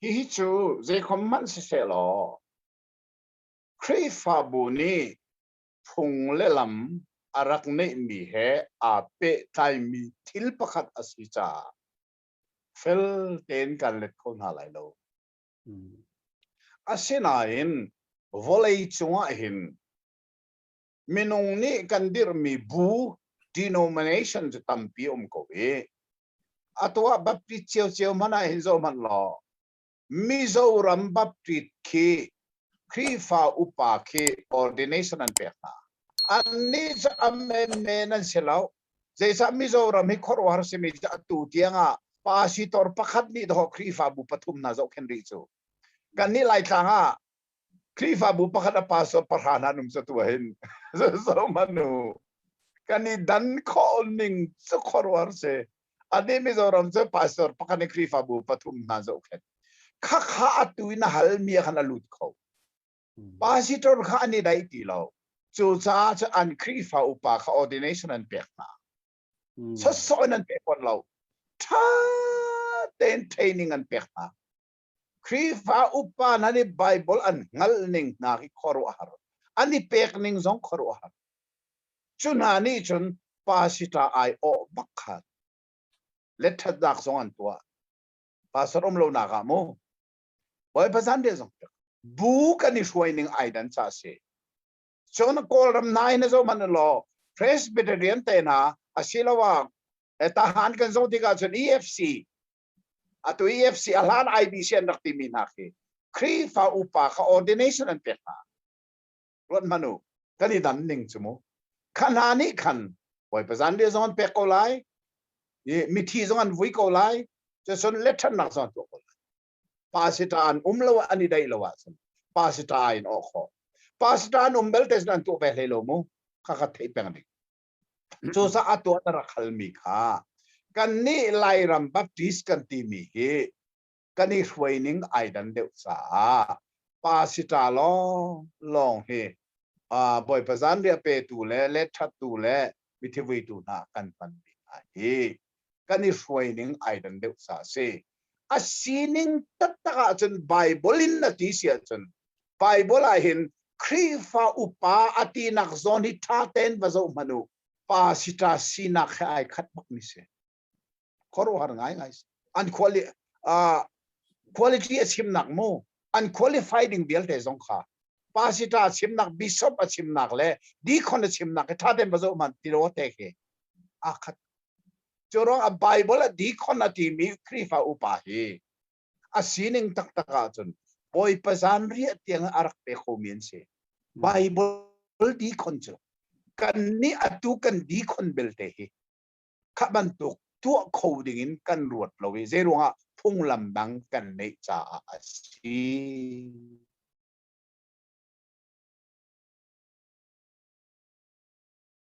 hi chu je khomman se lo kri fa bu ni phung le lam arak nei mi he a pe tai mi thil pakhat asi cha fel ten kan let khon ha lai lo asena in volei chunga hin minung ni kan dir mi bu denomination chu tampi ko e atwa bapti cheu cheu mana hin zo man lo Mizoram bapti ki kri fa upa ki ordination an pekna ani sa amen an silaw jaisa Mizoram hi khorwar se mi tu tianga pasitor pakhat ni do kri fa bu pathum na zo khen ri chu kan ni lai thanga kri fa bu pakhat a pastor parhana num sa tu hin so manu kan ni dan calling so khorwar se ani Mizoram se pastor pakhat ni kri fa bu pathum na zo khen khắc hạ tụi nó hal mía khăn lụt khẩu, pastor khá anh đây tí lâu, chú cha cho anh kỹ phá upa khá ordination anh bẹt na, sao soi anh bẹt con lâu, thà tên training anh bẹt na, kỹ phá upa na ni Bible anh ngal ning na khi khoro ahar, anh ni bẹt ning zong khoro ahar, chú na ni chun pastor ai o bakhat, let thật đặc zong anh tua, pastor lâu na cả mo. Boy pasan dia zong bukan ni shwaining aidan sa se chona kolam nai na zo man lo presbyterian te na asilawa eta han kan zo diga chon EFC atu EFC alan IBC nak timin ha ke kri fa upa ka ordination an pekha ron manu kani dan ning chumo khanani khan boy pasan dia zon pek ko lai mi thi zong an vui ko lai je son lethan nak zon to pasitaan umlawa ani dai lawasan pasitaan oko pasitaan umbel tes nan tu pe helo mo kaka thei peng ni so sa ato tara khalmi kha kan ni lairam baptist kan ti mi he kan ni training aidan deu sa pasita long he boy pazan dia pe tu le that tu le mi thivui tu na kan pan bi he kan ni training aidan deu sa se asining tataka chun Bible in na ti sia chun Bible a hin kri fa upa ati nak zon hi tha ten va zo manu pa sita sina khai khat mak ni se khoro har ngai an quality achim nak mo unqualified in bial te zong kha pa sita achim nak bishop achim nak le deacon achim nak tha ten va zo man ti ro te ke a khat chorong a Bible a di khona ti mi krifa upa hi a sining tak taka chun boy pasan ri tiang arak pe khomin se Bible di khon chu kan ni atu kan di khon belte hi khaban tuk tu coding in kan ruat lowi zero ha phung lam dang kan nei cha a si